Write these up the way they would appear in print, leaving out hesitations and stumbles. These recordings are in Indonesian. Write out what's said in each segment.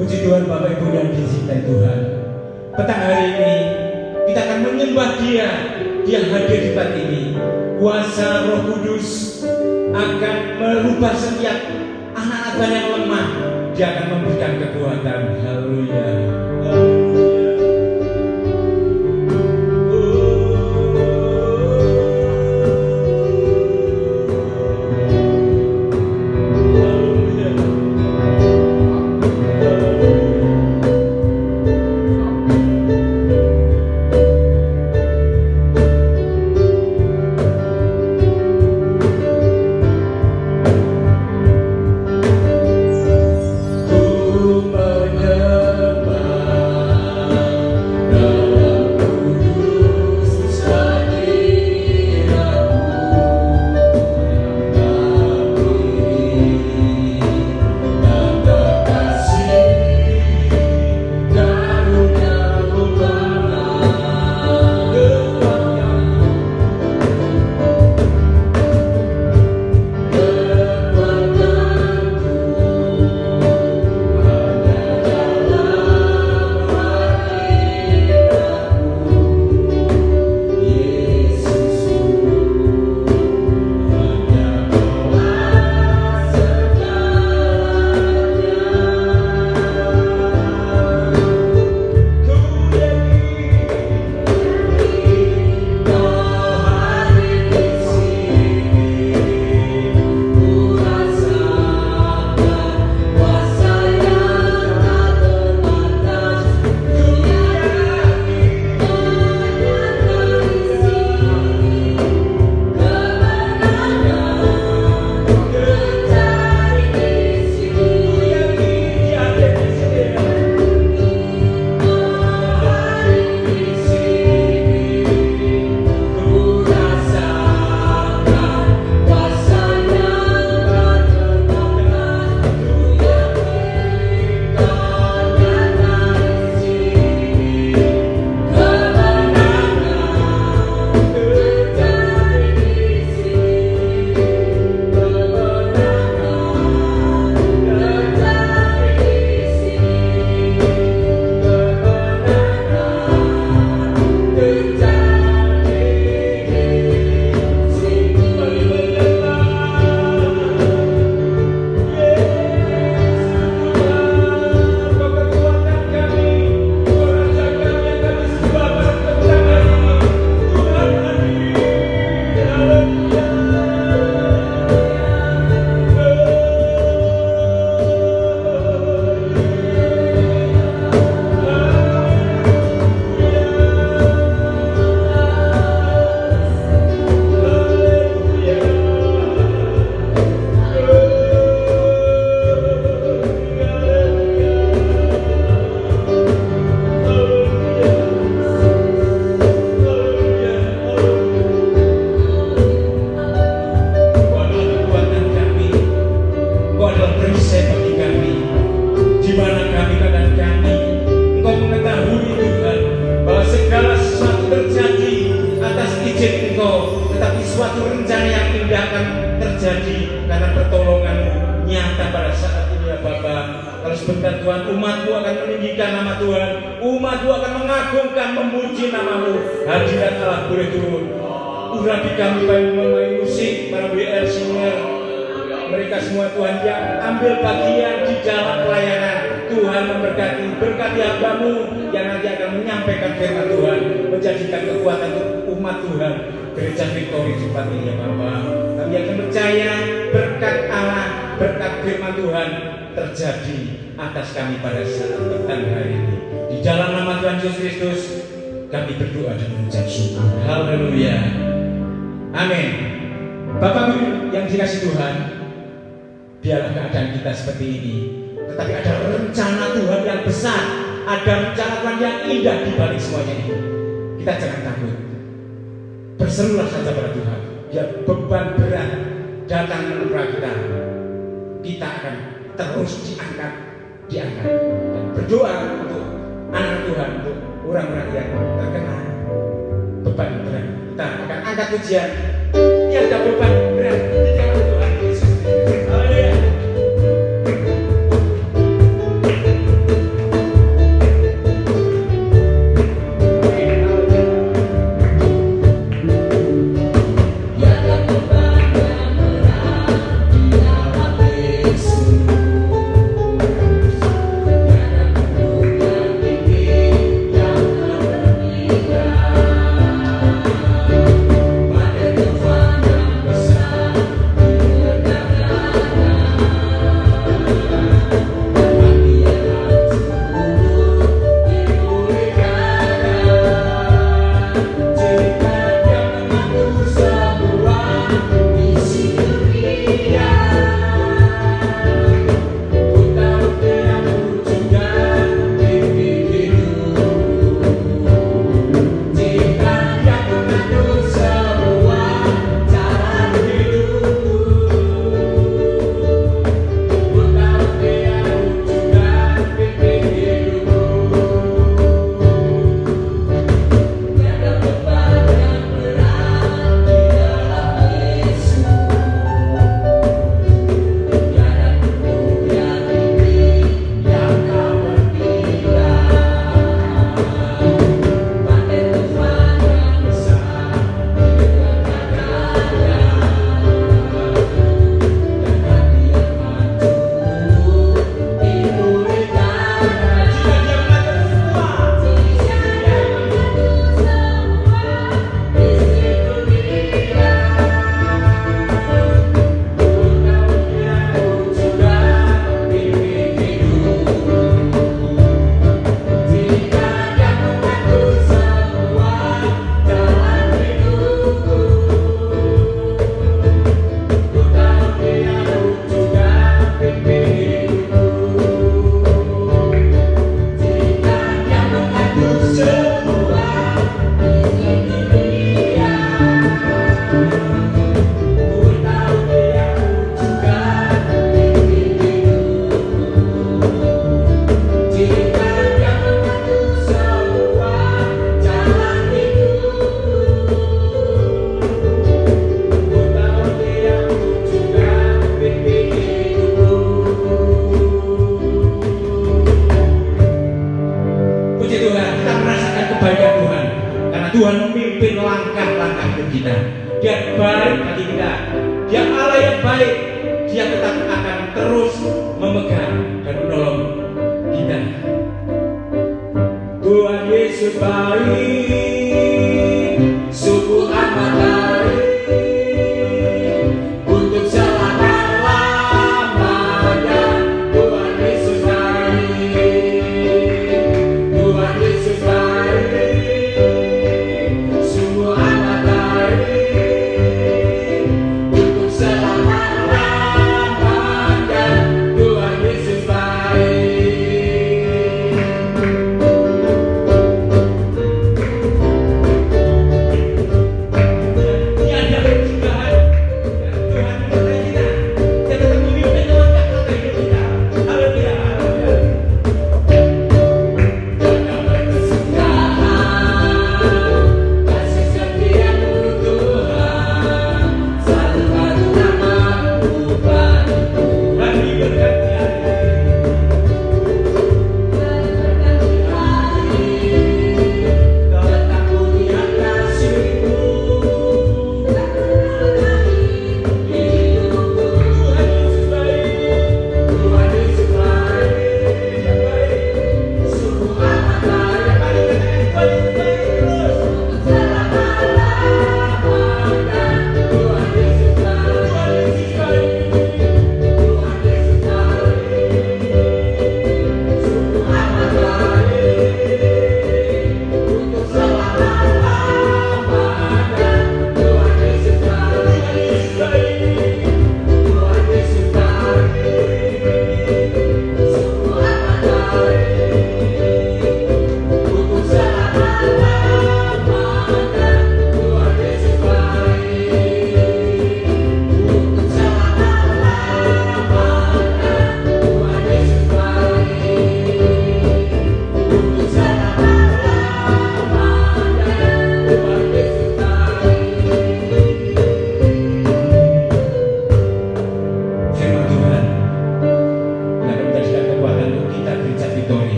Puji Tuhan Bapak Ibu yang dicintai Tuhan. Petang hari ini kita akan menyembah Dia. Dia hadir di tempat ini. Kuasa Roh Kudus akan merubah setiap anak-anak yang lemah. Dia akan memberikan kekuatan. Haleluya. Berserulah saja pada Tuhan. Biar beban berat datang menimpa kita, kita akan terus diangkat. Dan berdoa untuk anak Tuhan, untuk orang-orang yang terkena beban berat. Kita akan angkat pujian. Tiada beban berat di dalam Tuhan Yesus. Haleluya.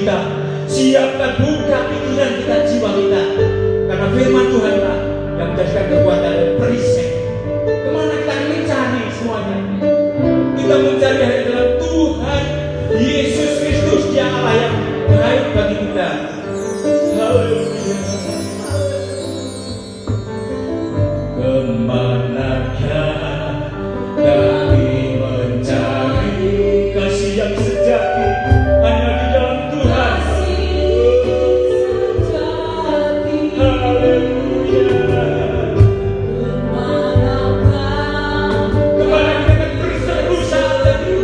kita. Siapkan buka pikiran kita, jiwa kita. Karena firman Tuhanlah yang menjadikan kekuatan dan perisai. Kemana kita akan mencari semuanya? Kita mencari hanya dalam Tuhan Yesus Kristus, Dia Allah yang baik bagi kita. Haleluya. Kemanakah kami mencari kasih yang sejati? Hanya di dalam Tuhan. Haleluya. Kemana kita akan berseru saat ini?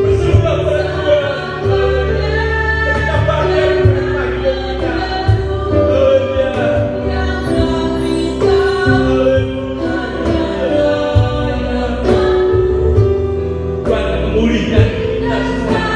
Berserulah pada Tuhan. Kita bangkit menerima hidup kita. Haleluya. Tuhan akan memulihkan kita semua.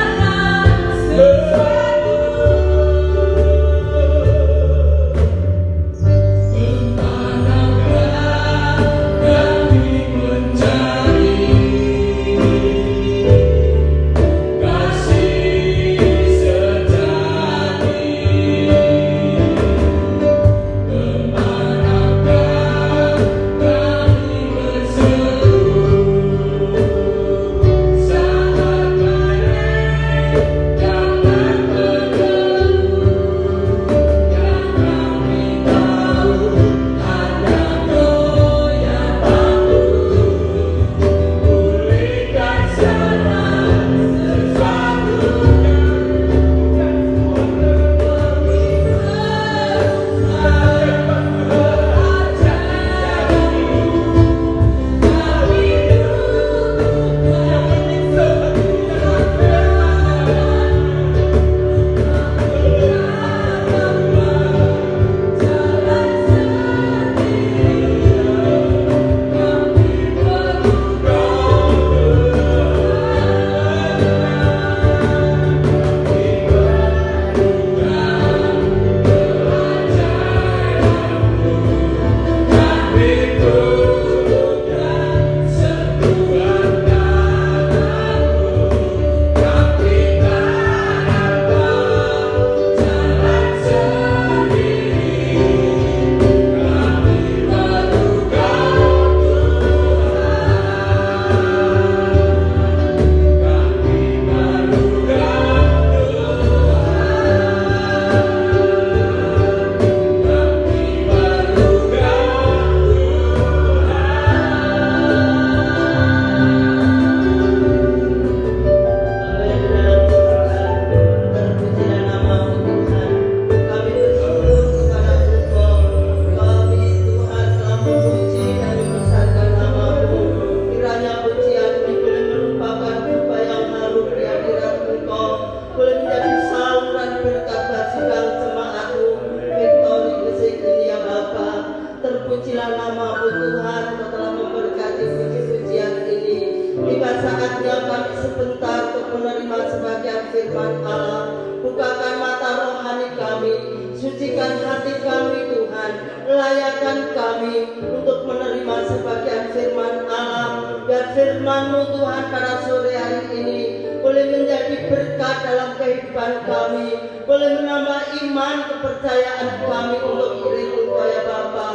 Sucikan hati kami Tuhan, layakan kami untuk menerima sebagian firman Allah. Biar firman-Mu Tuhan pada sore hari ini boleh menjadi berkat dalam kehidupan kami, boleh menambah iman kepercayaan kami untuk iring Engkau ya Bapa.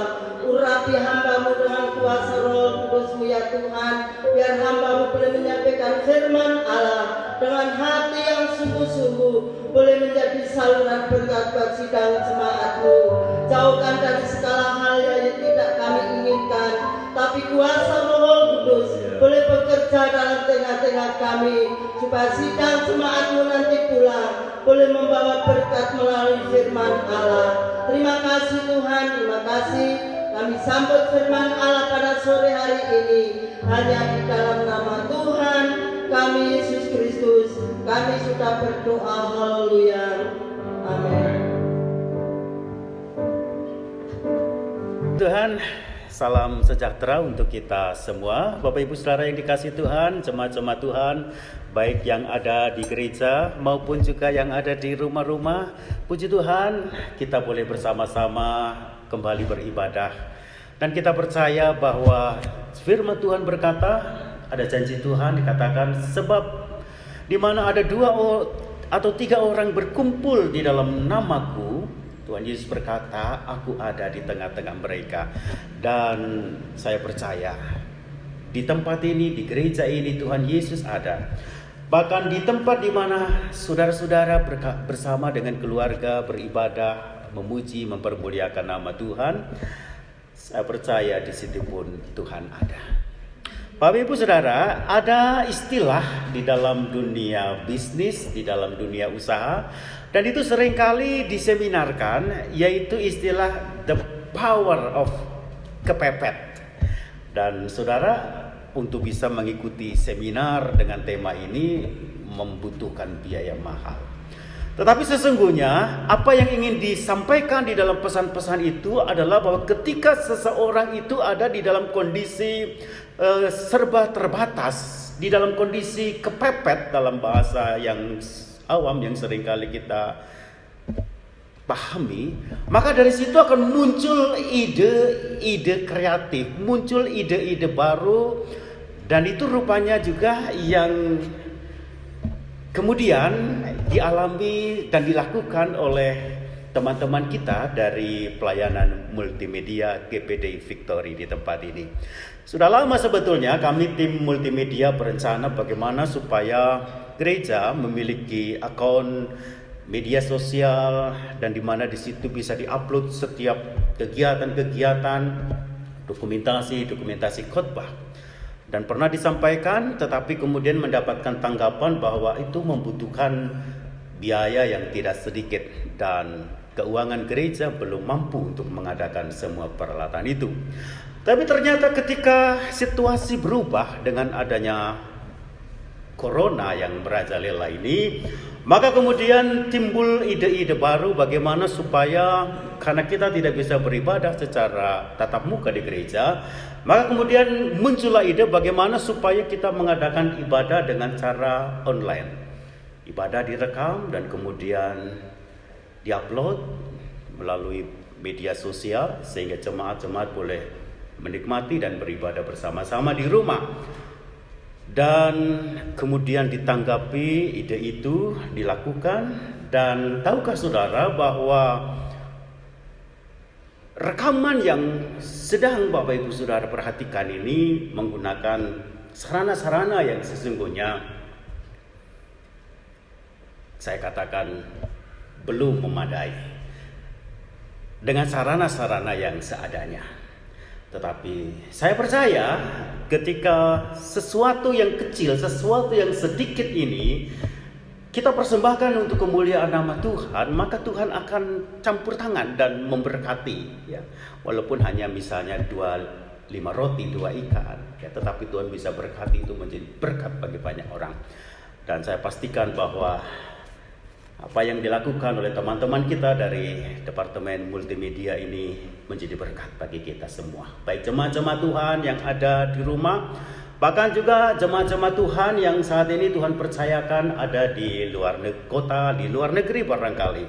Urapi hamba-Mu dengan kuasa Roh Kudus-Mu ya Tuhan, biar hamba-Mu boleh menyampaikan firman Allah dengan hati yang sungguh-sungguh, boleh menjadi saluran berkat buat sidang jemaat-Mu. Jauhkan dari segala hal yang tidak kami inginkan, tapi kuasa Roh Kudus boleh bekerja dalam tengah-tengah kami, supaya sidang jemaat-Mu nanti pulang boleh membawa berkat melalui firman Allah. Terima kasih Tuhan, terima kasih. Kami sambut firman Allah pada sore hari ini hanya di dalam nama Tuhan kami Yesus Kristus. Kami sudah berdoa, haleluya, amin. Tuhan, salam sejahtera untuk kita semua. Bapak Ibu Saudara yang dikasihi Tuhan, jemaat-jemaat Tuhan, baik yang ada di gereja maupun juga yang ada di rumah-rumah. Puji Tuhan, kita boleh bersama-sama kembali beribadah. Dan kita percaya bahwa firman Tuhan berkata, ada janji Tuhan dikatakan, sebab di mana ada atau 3 orang berkumpul di dalam namaku, Tuhan Yesus berkata, aku ada di tengah-tengah mereka. Dan saya percaya di tempat ini, di gereja ini, Tuhan Yesus ada. Bahkan di tempat di mana saudara-saudara bersama dengan keluarga beribadah, memuji, mempermuliakan nama Tuhan, saya percaya di situ pun Tuhan ada. Bapak Ibu Saudara, ada istilah di dalam dunia bisnis, di dalam dunia usaha, dan itu seringkali diseminarkan, yaitu istilah the power of kepepet. Dan saudara, untuk bisa mengikuti seminar dengan tema ini membutuhkan biaya mahal. Tetapi sesungguhnya apa yang ingin disampaikan di dalam pesan-pesan itu adalah bahwa ketika seseorang itu ada di dalam kondisi serba terbatas, di dalam kondisi kepepet dalam bahasa yang awam yang seringkali kita pahami, maka dari situ akan muncul ide-ide kreatif, muncul ide-ide baru, dan itu rupanya juga yang kemudian dialami dan dilakukan oleh teman-teman kita dari pelayanan multimedia GPD Victory di tempat ini. Sudah lama sebetulnya kami tim multimedia berencana bagaimana supaya gereja memiliki akun media sosial, dan di mana di situ bisa diupload setiap kegiatan-kegiatan, dokumentasi khotbah. Dan pernah disampaikan, tetapi kemudian mendapatkan tanggapan bahwa itu membutuhkan biaya yang tidak sedikit, dan keuangan gereja belum mampu untuk mengadakan semua peralatan itu. Tapi ternyata ketika situasi berubah dengan adanya corona yang merajalela ini, maka kemudian timbul ide-ide baru bagaimana supaya, karena kita tidak bisa beribadah secara tatap muka di gereja, maka kemudian muncullah ide bagaimana supaya kita mengadakan ibadah dengan cara online. Ibadah direkam dan kemudian diupload melalui media sosial sehingga jemaat-jemaat boleh menikmati dan beribadah bersama-sama di rumah. Dan kemudian ditanggapi ide itu dilakukan, dan tahukah saudara bahwa rekaman yang sedang Bapak Ibu Saudara perhatikan ini menggunakan sarana-sarana yang sesungguhnya saya katakan belum memadai, dengan sarana-sarana yang seadanya. Tetapi saya percaya ketika sesuatu yang kecil, sesuatu yang sedikit ini kita persembahkan untuk kemuliaan nama Tuhan, maka Tuhan akan campur tangan dan memberkati, ya. Walaupun hanya misalnya 5 roti, 2 ikan, ya, tetapi Tuhan bisa berkati itu menjadi berkat bagi banyak orang. Dan saya pastikan bahwa apa yang dilakukan oleh teman-teman kita dari Departemen Multimedia ini menjadi berkat bagi kita semua. Baik jemaat-jemaat Tuhan yang ada di rumah, bahkan juga jemaat-jemaat Tuhan yang saat ini Tuhan percayakan ada di luar kota, di luar negeri barangkali.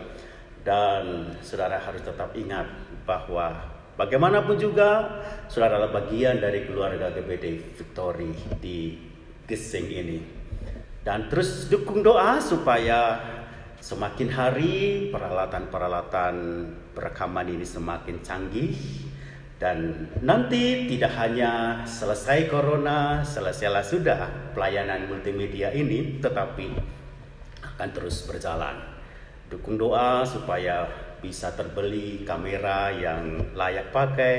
Dan saudara harus tetap ingat bahwa bagaimanapun juga saudara adalah bagian dari keluarga GPD Victory di Gesing ini. Dan terus dukung doa supaya semakin hari peralatan-peralatan perekaman ini semakin canggih, dan nanti tidak hanya selesai corona, selesailah sudah pelayanan multimedia ini, tetapi akan terus berjalan. Dukung doa supaya bisa terbeli kamera yang layak pakai,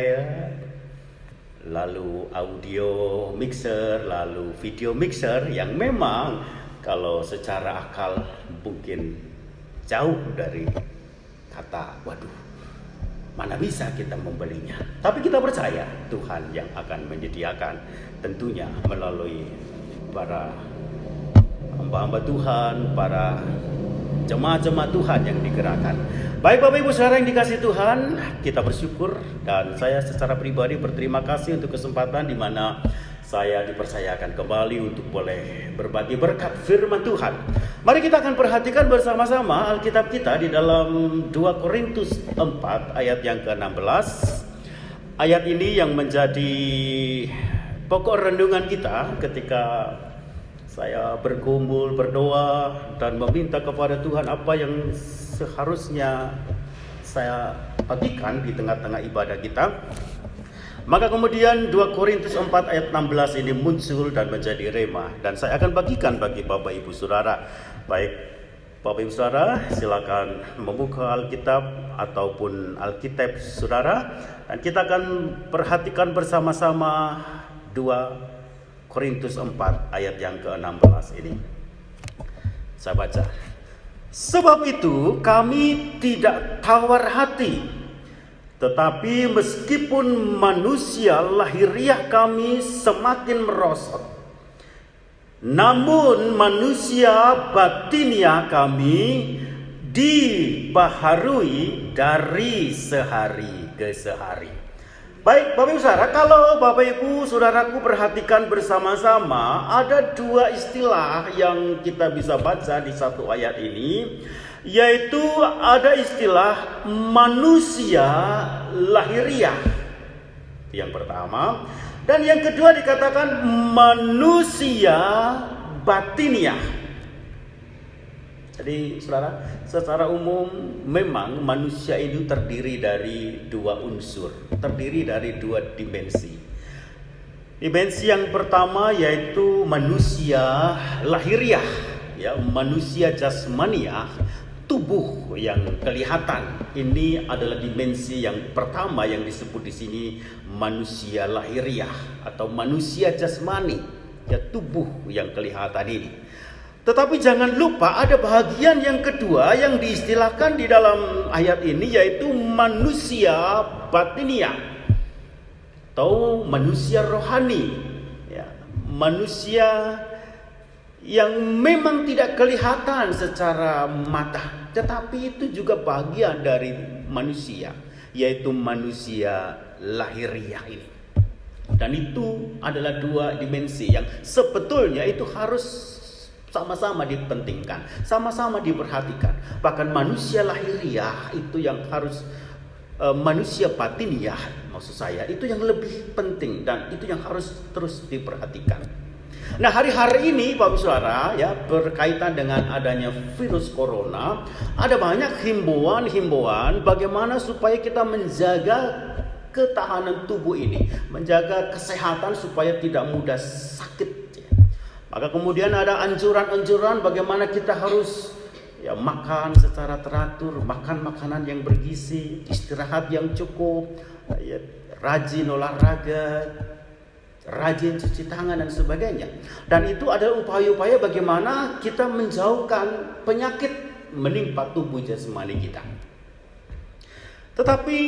lalu audio mixer, lalu video mixer yang memang kalau secara akal mungkin jauh dari kata waduh, mana bisa kita membelinya. Tapi kita percaya Tuhan yang akan menyediakan, tentunya melalui para hamba-hamba Tuhan, para jemaat-jemaat Tuhan yang digerakkan. Baik Bapak Ibu Saudara yang dikasihi Tuhan, kita bersyukur dan saya secara pribadi berterima kasih untuk kesempatan di mana saya dipercayakan kembali untuk boleh berbagi berkat firman Tuhan. Mari kita akan perhatikan bersama-sama Alkitab kita di dalam 2 Korintus 4 ayat yang ke-16. Ayat ini yang menjadi pokok renungan kita ketika saya bergumul, berdoa, dan meminta kepada Tuhan apa yang seharusnya saya bagikan di tengah-tengah ibadah kita. Maka kemudian 2 Korintus 4 ayat 16 ini muncul dan menjadi rema. Dan saya akan bagikan bagi Bapak Ibu Saudara. Baik Bapak Ibu Saudara, silakan membuka Alkitab ataupun Alkitab Saudara. Dan kita akan perhatikan bersama-sama 2 Korintus 4 ayat yang ke-16 ini. Saya baca. Sebab itu kami tidak tawar hati, tetapi meskipun manusia lahiriah kami semakin merosot, namun manusia batiniah kami dibaharui dari sehari ke sehari. Baik Bapak Ibu Saudara, kalau Bapak Ibu Saudaraku perhatikan bersama-sama, ada 2 istilah yang kita bisa baca di satu ayat ini, yaitu ada istilah manusia lahiriah yang pertama, dan yang kedua dikatakan manusia batiniah. Jadi saudara, secara umum memang manusia itu terdiri dari 2 unsur, terdiri dari 2 dimensi. Dimensi yang pertama yaitu manusia lahiriah, ya, manusia jasmaniah, tubuh yang kelihatan. Ini adalah dimensi yang pertama yang disebut di sini manusia lahiriah atau manusia jasmani, ya, tubuh yang kelihatan ini. Tetapi jangan lupa ada bahagian yang kedua yang diistilahkan di dalam ayat ini, yaitu manusia batiniah atau manusia rohani, ya, manusia yang memang tidak kelihatan secara mata, tetapi itu juga bagian dari manusia, yaitu manusia lahiriah ini. Dan itu adalah 2 dimensi yang sebetulnya itu harus sama-sama dipentingkan, sama-sama diperhatikan. Bahkan manusia lahiriah itu yang harus, manusia batiniah maksud saya, itu yang lebih penting dan itu yang harus terus diperhatikan. Nah, hari-hari ini Bapak Saudara, ya, berkaitan dengan adanya virus corona, ada banyak himbauan bagaimana supaya kita menjaga ketahanan tubuh ini, menjaga kesehatan supaya tidak mudah sakit. Maka kemudian ada anjuran-anjuran bagaimana kita harus, ya, makan secara teratur, makan makanan yang bergizi, istirahat yang cukup, ya, rajin olahraga, rajin cuci tangan dan sebagainya. Dan itu adalah upaya-upaya bagaimana kita menjauhkan penyakit menimpa tubuh jasmani kita. Tetapi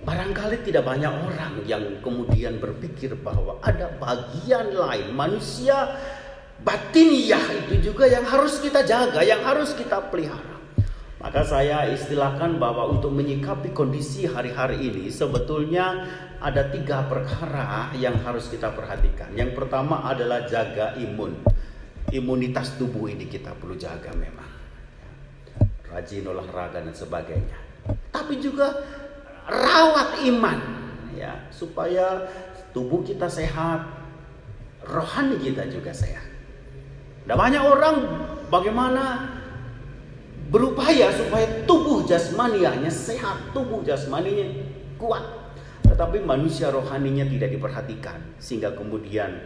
barangkali tidak banyak orang yang kemudian berpikir bahwa ada bagian lain, manusia batiniah itu juga yang harus kita jaga, yang harus kita pelihara. Maka saya istilahkan bahwa untuk menyikapi kondisi hari-hari ini sebetulnya ada 3 perkara yang harus kita perhatikan. Yang pertama adalah jaga imunitas tubuh ini kita perlu jaga memang, rajin olahraga dan sebagainya. Tapi juga rawat iman, ya, supaya tubuh kita sehat, rohani kita juga sehat. Dan banyak orang bagaimana berupaya supaya tubuh jasmanianya sehat, tubuh jasmaninya kuat, tetapi manusia rohaninya tidak diperhatikan, sehingga kemudian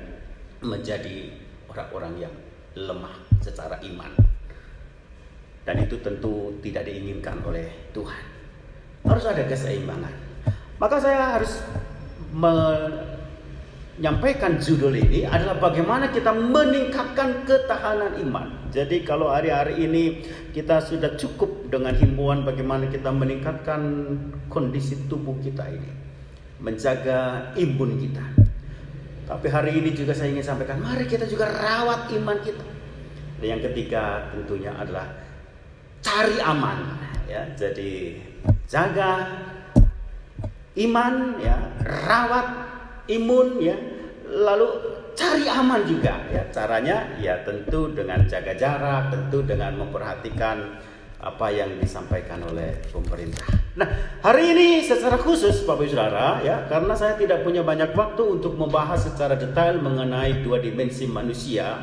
menjadi orang-orang yang lemah secara iman. Dan itu tentu tidak diinginkan oleh Tuhan. Harus ada keseimbangan. Maka saya harus menyampaikan judul ini adalah bagaimana kita meningkatkan ketahanan iman. Jadi kalau hari-hari ini kita sudah cukup dengan himbauan bagaimana kita meningkatkan kondisi tubuh kita ini, menjaga imun kita. Tapi hari ini juga saya ingin sampaikan, mari kita juga rawat iman kita. Dan yang ketiga tentunya adalah cari aman, ya. Jadi jaga iman, ya, rawat imun, ya, lalu cari aman juga, ya. Caranya ya tentu dengan jaga jarak, tentu dengan memperhatikan apa yang disampaikan oleh pemerintah. Nah, hari ini secara khusus Bapak Ibu Saudara ya, karena saya tidak punya banyak waktu untuk membahas secara detail mengenai dua dimensi manusia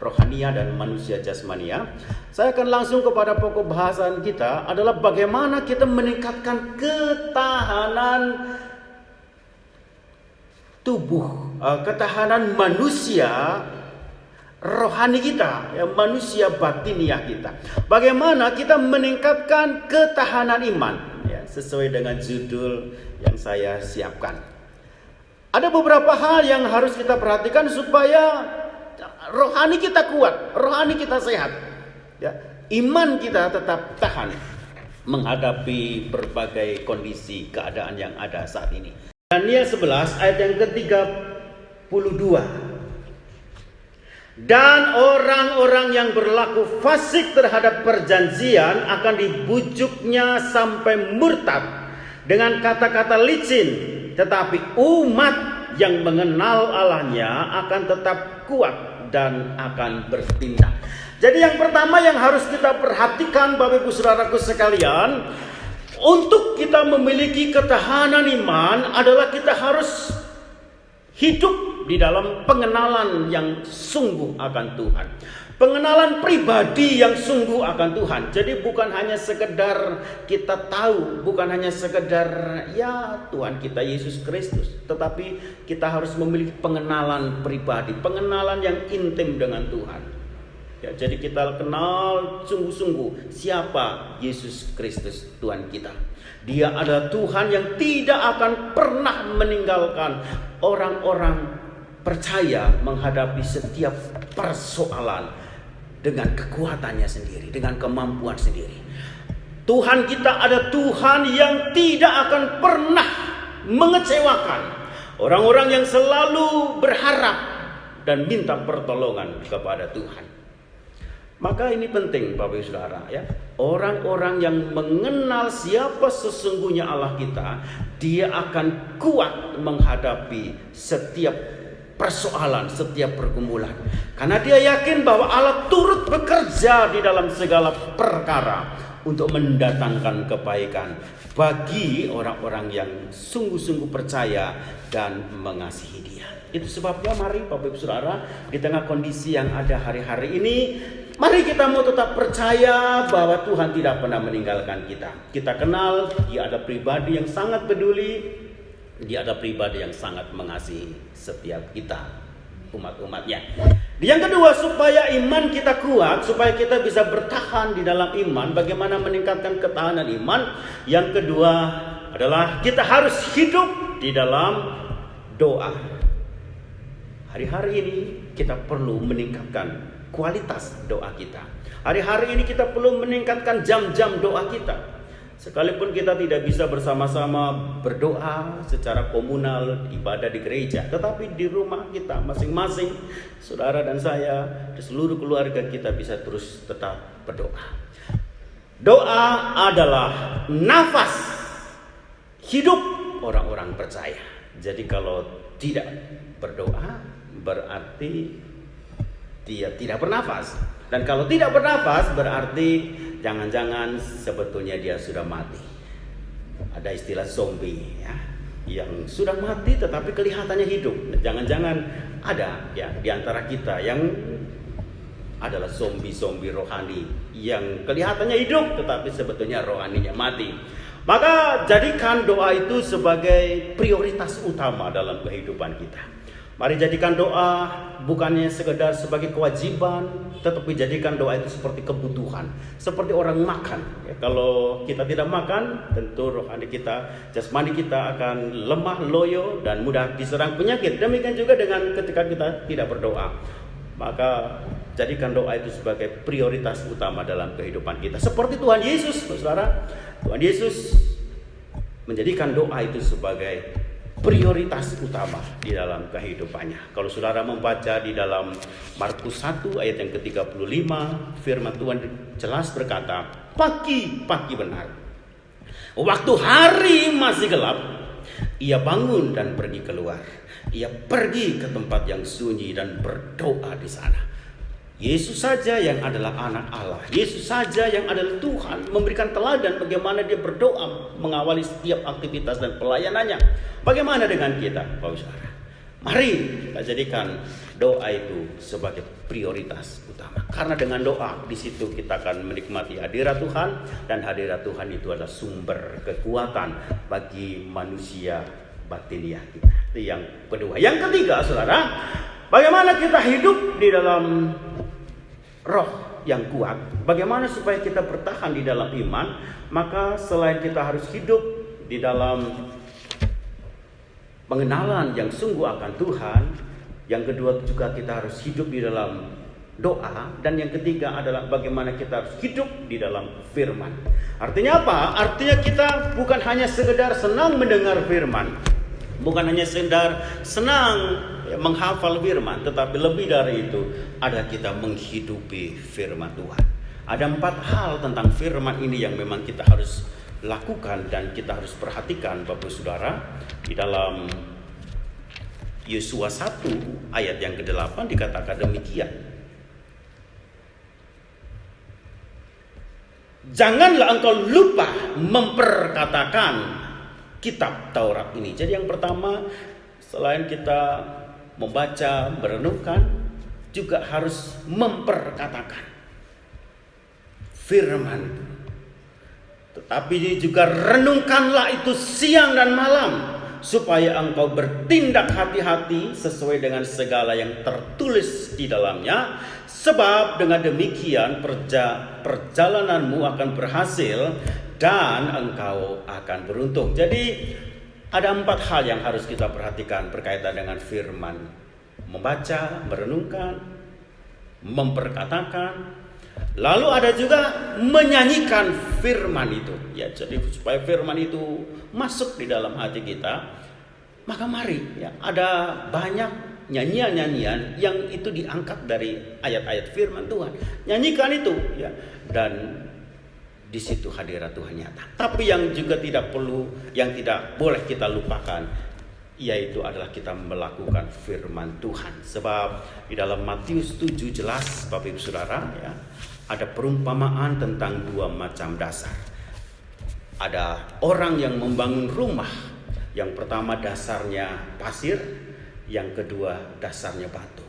rohania dan manusia jasmania. Saya akan langsung kepada pokok bahasan kita adalah bagaimana kita meningkatkan ketahanan tubuh, ketahanan manusia rohani kita, ya, manusia batiniah kita. Bagaimana kita meningkatkan ketahanan iman, ya, sesuai dengan judul yang saya siapkan. Ada beberapa hal yang harus kita perhatikan supaya rohani kita kuat, rohani kita sehat, ya, iman kita tetap tahan menghadapi berbagai kondisi keadaan yang ada saat ini. Daniel 11 ayat yang ke-32. Dan orang-orang yang berlaku fasik terhadap perjanjian akan dibujuknya sampai murtad dengan kata-kata licin. Tetapi umat yang mengenal Allahnya akan tetap kuat dan akan bertindak. Jadi yang pertama yang harus kita perhatikan Bapak Ibu Saudaraku sekalian, untuk kita memiliki ketahanan iman adalah kita harus hidup di dalam pengenalan yang sungguh akan Tuhan. Pengenalan pribadi yang sungguh akan Tuhan. Jadi bukan hanya sekedar kita tahu, bukan hanya sekedar ya Tuhan kita Yesus Kristus, tetapi kita harus memiliki pengenalan pribadi, pengenalan yang intim dengan Tuhan. Ya, jadi kita kenal sungguh-sungguh siapa Yesus Kristus Tuhan kita. Dia adalah Tuhan yang tidak akan pernah meninggalkan orang-orang percaya menghadapi setiap persoalan dengan kekuatannya sendiri, dengan kemampuan sendiri. Tuhan kita ada Tuhan yang tidak akan pernah mengecewakan orang-orang yang selalu berharap dan minta pertolongan kepada Tuhan. Maka ini penting Bapak Ibu Saudara ya. Orang-orang yang mengenal siapa sesungguhnya Allah kita, dia akan kuat menghadapi setiap persoalan, setiap pergumulan. Karena dia yakin bahwa Allah turut bekerja di dalam segala perkara untuk mendatangkan kebaikan bagi orang-orang yang sungguh-sungguh percaya dan mengasihi Dia. Itu sebabnya mari Bapak Ibu Saudara, di tengah kondisi yang ada hari-hari ini, mari kita mau tetap percaya bahwa Tuhan tidak pernah meninggalkan kita. Kita kenal Dia ada pribadi yang sangat peduli. Dia ada pribadi yang sangat mengasihi setiap kita, umat-umatnya. Yang kedua, supaya iman kita kuat, supaya kita bisa bertahan di dalam iman. Bagaimana meningkatkan ketahanan iman? Yang kedua adalah kita harus hidup di dalam doa. Hari-hari ini kita perlu meningkatkan kualitas doa kita. Hari-hari ini kita perlu meningkatkan jam-jam doa kita. Sekalipun kita tidak bisa bersama-sama berdoa secara komunal, ibadah di gereja, tetapi di rumah kita masing-masing, saudara dan saya, di seluruh keluarga kita bisa terus tetap berdoa. Doa adalah nafas hidup orang-orang percaya. Jadi kalau tidak berdoa, berarti dia tidak bernafas. Dan kalau tidak bernafas, berarti jangan-jangan sebetulnya dia sudah mati. Ada istilah zombie ya, yang sudah mati tetapi kelihatannya hidup. Jangan-jangan ada ya di antara kita yang adalah zombie-zombie rohani yang kelihatannya hidup tetapi sebetulnya rohaninya mati. Maka jadikan doa itu sebagai prioritas utama dalam kehidupan kita. Mari jadikan doa bukannya sekedar sebagai kewajiban, tetapi jadikan doa itu seperti kebutuhan, seperti orang makan. Ya, kalau kita tidak makan, tentu rohani kita, jasmani kita akan lemah, loyo, dan mudah diserang penyakit. Demikian juga dengan ketika kita tidak berdoa. Maka jadikan doa itu sebagai prioritas utama dalam kehidupan kita. Seperti Tuhan Yesus, saudara. Tuhan Yesus menjadikan doa itu sebagai prioritas utama di dalam kehidupannya. Kalau saudara membaca di dalam Markus 1 ayat yang ke-35, firman Tuhan jelas berkata, pagi-pagi benar, waktu hari masih gelap, ia bangun dan pergi keluar. Ia pergi ke tempat yang sunyi dan berdoa di sana. Yesus saja yang adalah anak Allah. Yesus saja yang adalah Tuhan, memberikan teladan bagaimana dia berdoa mengawali setiap aktivitas dan pelayanannya. Bagaimana dengan kita, Bapak Saudara? Mari kita jadikan doa itu sebagai prioritas utama. Karena dengan doa di situ kita akan menikmati hadirat Tuhan, dan hadirat Tuhan itu adalah sumber kekuatan bagi manusia batiniah kita. Itu yang kedua. Yang ketiga, Saudara, bagaimana kita hidup di dalam roh yang kuat? Bagaimana supaya kita bertahan di dalam iman? Maka selain kita harus hidup di dalam pengenalan yang sungguh akan Tuhan, yang kedua juga kita harus hidup di dalam doa, dan yang ketiga adalah bagaimana kita harus hidup di dalam firman. Artinya apa? Artinya kita bukan hanya sekedar senang mendengar firman, bukan hanya sekedar senang menghafal firman, tetapi lebih dari itu ada kita menghidupi firman Tuhan. Ada 4 hal tentang firman ini yang memang kita harus lakukan dan kita harus perhatikan, Bapak Saudara. Di dalam Yosua 1 ayat yang ke-8 dikatakan demikian. Janganlah engkau lupa memperkatakan kitab Taurat ini. Jadi yang pertama, selain kita membaca, merenungkan, juga harus memperkatakan firman itu. Tetapi juga renungkanlah itu siang dan malam, supaya engkau bertindak hati-hati sesuai dengan segala yang tertulis di dalamnya. Sebab dengan demikian perjalananmu akan berhasil dan engkau akan beruntung. Jadi ada 4 hal yang harus kita perhatikan berkaitan dengan firman. Membaca, merenungkan, memperkatakan. Lalu ada juga menyanyikan firman itu. Ya, jadi supaya firman itu masuk di dalam hati kita, maka mari ya, ada banyak nyanyian-nyanyian yang itu diangkat dari ayat-ayat firman Tuhan. Nyanyikan itu ya, dan di situ hadirat Tuhan nyata. Tapi yang juga tidak perlu, yang tidak boleh kita lupakan, yaitu adalah kita melakukan firman Tuhan. Sebab di dalam Matius 7 jelas, Bapak Ibu Saudara, ya, ada perumpamaan tentang 2 macam dasar. Ada orang yang membangun rumah. Yang pertama dasarnya pasir, yang kedua dasarnya batu.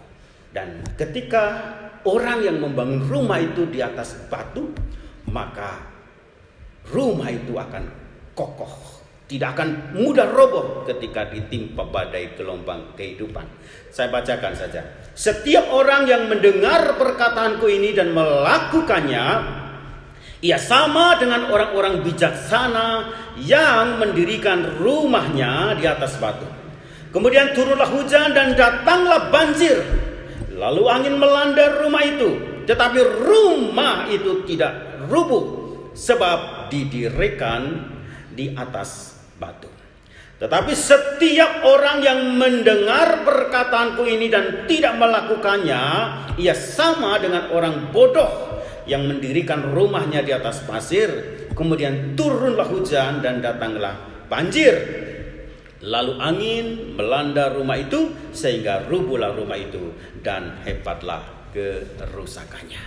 Dan ketika orang yang membangun rumah itu di atas batu, maka rumah itu akan kokoh, tidak akan mudah roboh ketika ditimpa badai gelombang kehidupan. Saya bacakan saja. Setiap orang yang mendengar perkataanku ini dan melakukannya, ia sama dengan orang-orang bijaksana yang mendirikan rumahnya di atas batu. Kemudian turunlah hujan dan datanglah banjir. Lalu angin melanda rumah itu, tetapi rumah itu tidak rubuh, sebab didirikan di atas batu. Tetapi setiap orang yang mendengar perkataanku ini dan tidak melakukannya, ia sama dengan orang bodoh yang mendirikan rumahnya di atas pasir. Kemudian turunlah hujan dan datanglah banjir. Lalu angin melanda rumah itu sehingga rubuhlah rumah itu dan hebatlah kerusakannya.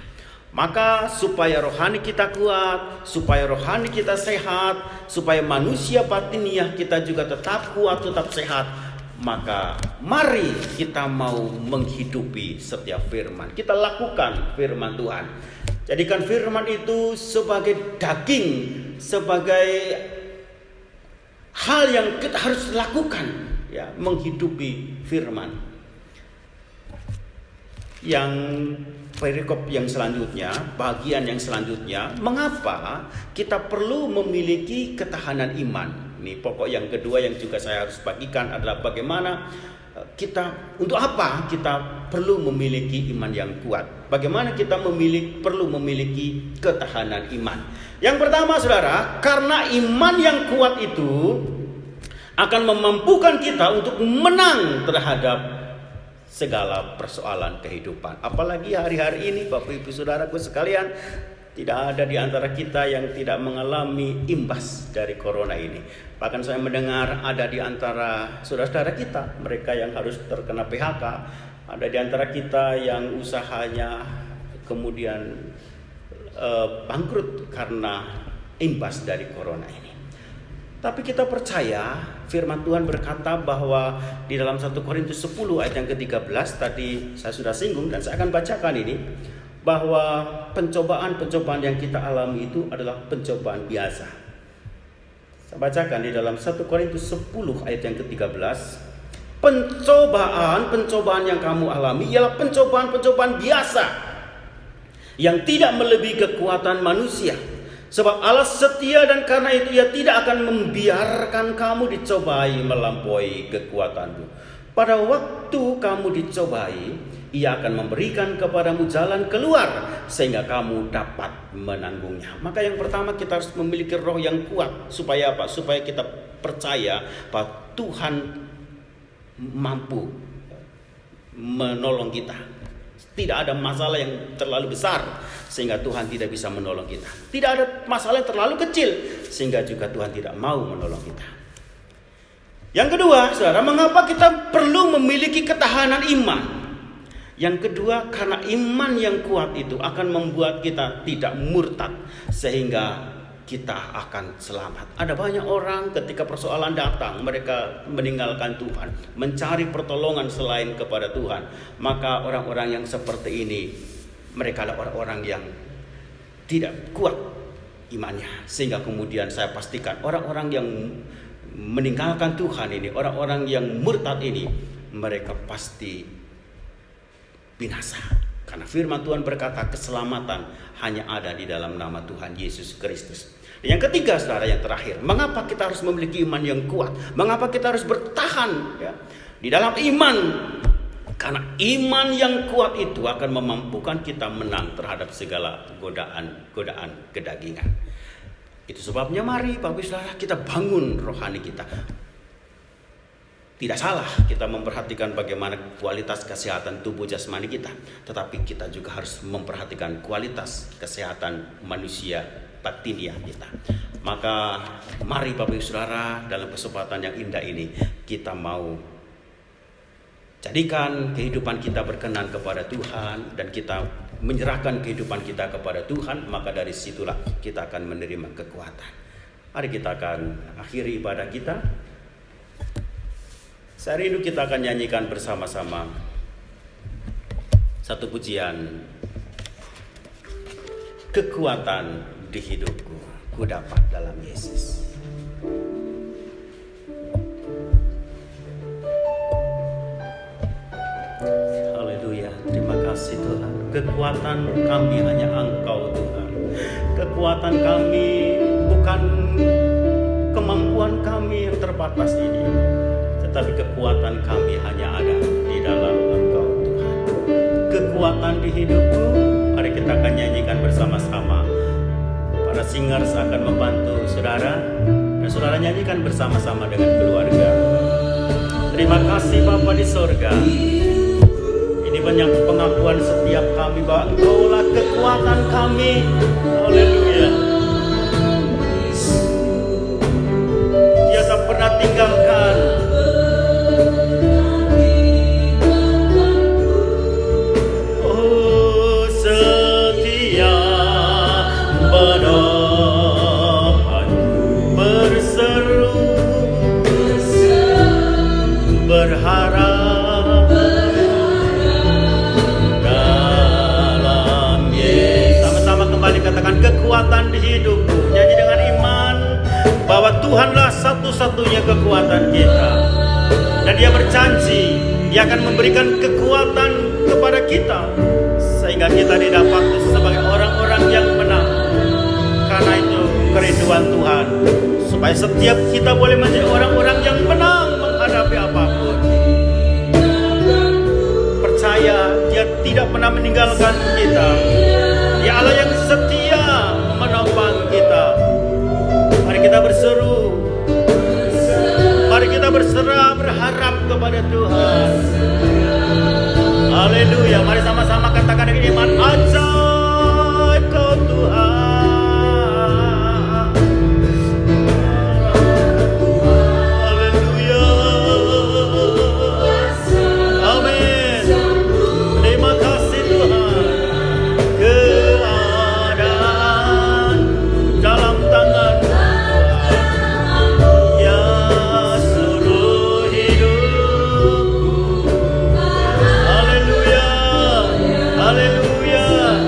Maka supaya rohani kita kuat, supaya rohani kita sehat, supaya manusia batiniah kita juga tetap kuat, tetap sehat, maka mari kita mau menghidupi setiap firman. Kita lakukan firman Tuhan. Jadikan firman itu sebagai daging, sebagai hal yang kita harus lakukan, ya, menghidupi firman. Yang perikop yang selanjutnya, bagian yang selanjutnya, mengapa kita perlu memiliki ketahanan iman. Ini pokok yang kedua yang juga saya harus bagikan adalah bagaimana kita, untuk apa kita perlu memiliki iman yang kuat. Bagaimana kita perlu memiliki ketahanan iman. Yang pertama, saudara, karena iman yang kuat itu akan memampukan kita untuk menang terhadap segala persoalan kehidupan. Apalagi hari-hari ini, Bapak Ibu Saudaraku sekalian, tidak ada di antara kita yang tidak mengalami imbas dari corona ini. Bahkan saya mendengar ada di antara saudara-saudara kita, mereka yang harus terkena PHK. Ada di antara kita yang usahanya kemudian bangkrut karena imbas dari corona ini. Tapi kita percaya firman Tuhan berkata bahwa di dalam 1 Korintus 10 ayat yang ke-13 tadi saya sudah singgung dan saya akan bacakan ini, bahwa pencobaan-pencobaan yang kita alami itu adalah pencobaan biasa. Saya bacakan di dalam 1 Korintus 10 ayat yang ke-13. Pencobaan-pencobaan yang kamu alami ialah pencobaan-pencobaan biasa yang tidak melebihi kekuatan manusia. Sebab Allah setia dan karena itu Ia tidak akan membiarkan kamu dicobai melampaui kekuatanmu. Pada waktu kamu dicobai, Ia akan memberikan kepadamu jalan keluar sehingga kamu dapat menanggungnya. Maka yang pertama kita harus memiliki roh yang kuat. Supaya apa? Supaya kita percaya bahwa Tuhan mampu menolong kita. Tidak ada masalah yang terlalu besar sehingga Tuhan tidak bisa menolong kita. Tidak ada masalah yang terlalu kecil sehingga juga Tuhan tidak mau menolong kita. Yang kedua, saudara, mengapa kita perlu memiliki ketahanan iman? Yang kedua, karena iman yang kuat itu akan membuat kita tidak murtad sehingga kita akan selamat. Ada banyak orang ketika persoalan datang, mereka meninggalkan Tuhan, mencari pertolongan selain kepada Tuhan. Maka orang-orang yang seperti ini, mereka adalah orang-orang yang tidak kuat imannya. Sehingga kemudian saya pastikan orang-orang yang meninggalkan Tuhan ini, orang-orang yang murtad ini, mereka pasti binasa. Karena firman Tuhan berkata keselamatan hanya ada di dalam nama Tuhan Yesus Kristus. Yang ketiga, saudara, yang terakhir, mengapa kita harus memiliki iman yang kuat? Mengapa kita harus bertahan di dalam iman? Karena iman yang kuat itu akan memampukan kita menang terhadap segala godaan kedagingan. Itu sebabnya mari Bapak Ibu Saudara, kita bangun rohani kita. Tidak salah kita memperhatikan bagaimana kualitas kesehatan tubuh jasmani kita, tetapi kita juga harus memperhatikan kualitas kesehatan manusia batinia kita. Maka mari Bapak Ibu Saudara, dalam kesempatan yang indah ini kita mau jadikan kehidupan kita berkenan kepada Tuhan dan kita menyerahkan kehidupan kita kepada Tuhan, maka dari situlah kita akan menerima kekuatan. Mari kita akan akhiri ibadah kita. Sehari ini kita akan nyanyikan bersama-sama satu pujian, kekuatan di hidupku, ku dapat dalam Yesus. Haleluya, terima kasih Tuhan. Kekuatan kami hanya Engkau Tuhan. Kekuatan kami bukan kemampuan kami yang terbatas ini, tetapi kekuatan kami hanya ada di dalam Engkau Tuhan. Kekuatan di hidupku, mari kita akan nyanyikan bersama-sama. Para singers akan membantu saudara, dan saudara nyanyikan bersama-sama dengan keluarga. Terima kasih Bapa di sorga. Ini banyak pengakuan setiap kami bahwa Engkaulah kekuatan kami. Haleluya. Dia tak pernah tinggalkan. Berharap dalam Yesus. Sama-sama kembali katakan kekuatan di hidupku. Nyanyi dengan iman bahwa Tuhanlah satu-satunya kekuatan kita. Dan Dia berjanji Dia akan memberikan kekuatan kepada kita sehingga kita didapati sebagai orang-orang yang menang. Karena itu kerinduan Tuhan supaya setiap kita boleh menjadi orang-orang yang menang menghadapi apapun. Percaya Dia tidak pernah meninggalkan kita. Dia Allah yang setia menopang kita. Mari kita berseru, mari kita berserah, berharap kepada Tuhan. Haleluya. Mari sama-sama katakan dengan iman, ajaib Kau Tuhan. Haleluya,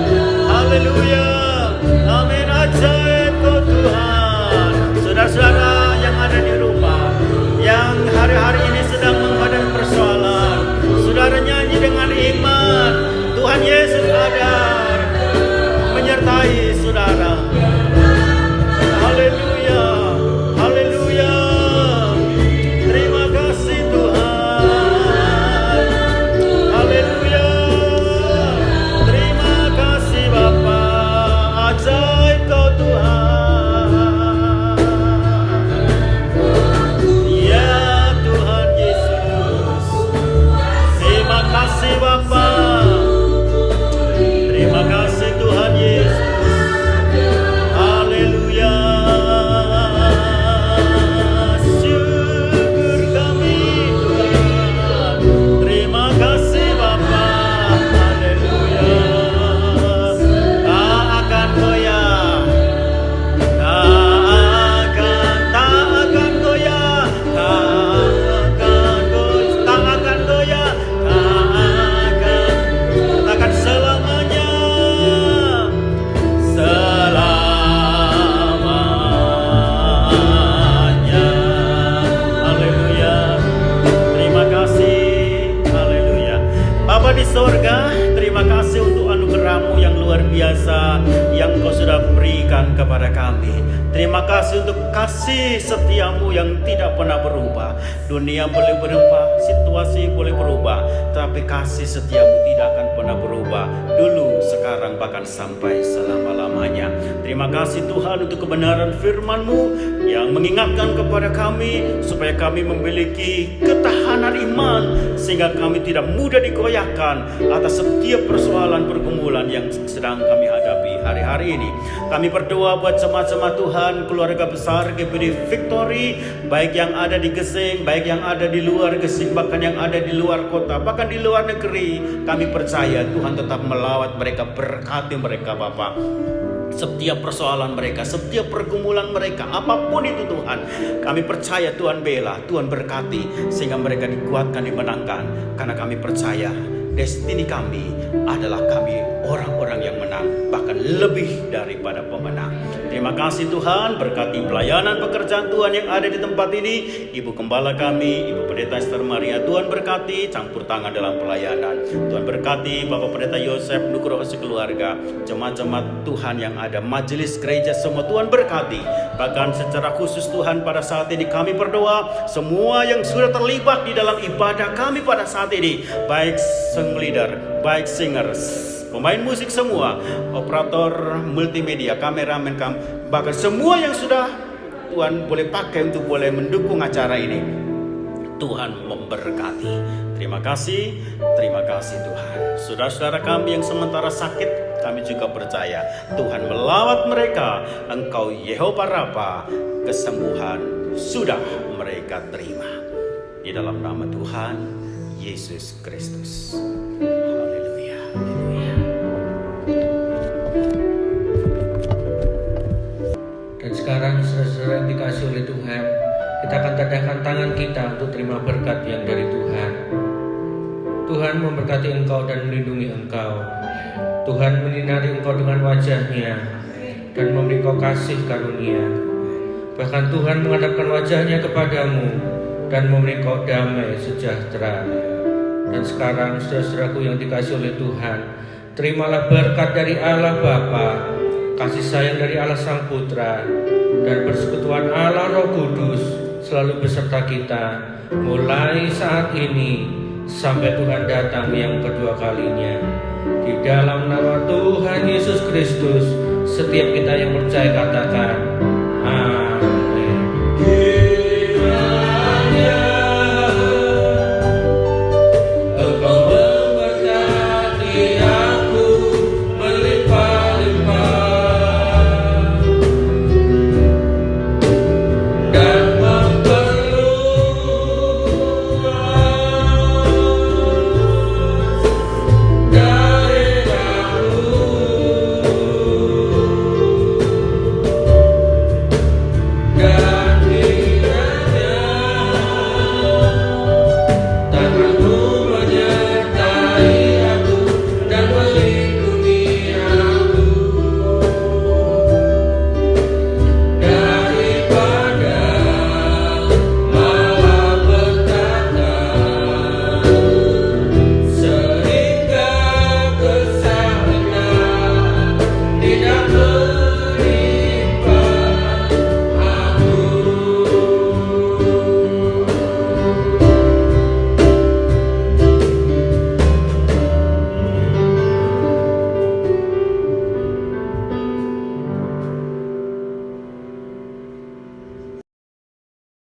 haleluya, amin. Ajaib Kau Tuhan. Saudara-saudara yang ada di rumah, yang hari-hari ini sedang menghadapi persoalan, saudara nyanyi dengan iman, Tuhan Yesus ada menyertai saudara. Haleluya, haleluya. Terima kasih Tuhan. Haleluya. Terima kasih Bapa. Ajaib Kau Tuhan. Ya Tuhan Yesus. Terima kasih Bapa. Terima kasih Tuhan Yesus. Haleluya. Syukur kami Tuhan. Terima kasih Bapa. Haleluya. Tak akan goyah. Tak akan goyah. Tak akan goyah. Tak akan selamanya. Selamanya. Haleluya. Terima kasih. Haleluya. Bapa di sorga, terima kasih untuk anugerah-Mu yang luar biasa yang Kau sudah berikan kepada kami. Terima kasih untuk kasih setia-Mu yang tidak pernah berubah. Dunia boleh berubah, situasi boleh berubah, tapi kasih setia-Mu tidak akan pernah berubah. Dulu, sekarang, bahkan sampai selama-lamanya. Terima kasih Tuhan untuk kebenaran firman-Mu yang mengingatkan kepada kami supaya kami memiliki ketahanan iman sehingga kami tidak mudah digoyahkan atas setiap persoalan pergumulan yang sedang kami hadapi hari-hari ini. Kami berdoa buat jemaat-jemaat Tuhan, keluarga besar GBD Victory, baik yang ada di Gesing, baik yang ada di luar Gesing, bahkan yang ada di luar kota, bahkan di luar negeri. Kami percaya Tuhan tetap melawat mereka, berkati mereka Bapa. Setiap persoalan mereka, setiap pergumulan mereka, apapun itu Tuhan, kami percaya Tuhan bela, Tuhan berkati, sehingga mereka dikuatkan, dimenangkan. Karena kami percaya destiny kami adalah kami orang-orang yang menang, bahkan lebih daripada pemenang. Terima kasih Tuhan, berkati pelayanan pekerjaan Tuhan yang ada di tempat ini. Ibu Gembala kami, Ibu Pendeta Esther Maria, Tuhan berkati, campur tangan dalam pelayanan. Tuhan berkati Bapak Pendeta Yosef, Nugroho sekeluarga, jemaat-jemaat Tuhan yang ada, majelis gereja semua Tuhan berkati. Bahkan secara khusus Tuhan pada saat ini kami berdoa, semua yang sudah terlibat di dalam ibadah kami pada saat ini, baik song leader, baik singers, pemain musik semua, operator multimedia, kameramen, bahkan semua yang sudah Tuhan boleh pakai untuk boleh mendukung acara ini, Tuhan memberkati. Terima kasih Tuhan. Saudara-saudara kami yang sementara sakit, kami juga percaya Tuhan melawat mereka. Engkau Yehova Rafa, kesembuhan sudah mereka terima. Di dalam nama Tuhan Yesus Kristus. Haleluya. Haleluya. Dan sekarang saudara-saudara yang dikasih oleh Tuhan, kita akan tadahkan tangan kita untuk terima berkat yang dari Tuhan. Tuhan memberkati engkau dan melindungi engkau. Tuhan menyinari engkau dengan wajah-Nya dan memberi engkau kasih karunia. Bahkan Tuhan menghadapkan wajah-Nya kepadamu dan memberi engkau damai sejahtera. Dan sekarang saudara-saudaraku yang dikasih oleh Tuhan, terimalah berkat dari Allah Bapa, kasih sayang dari Allah Sang Putra, dan persekutuan Allah Roh Kudus selalu beserta kita mulai saat ini sampai Tuhan datang yang kedua kalinya. Di dalam nama Tuhan Yesus Kristus, setiap kita yang percaya katakan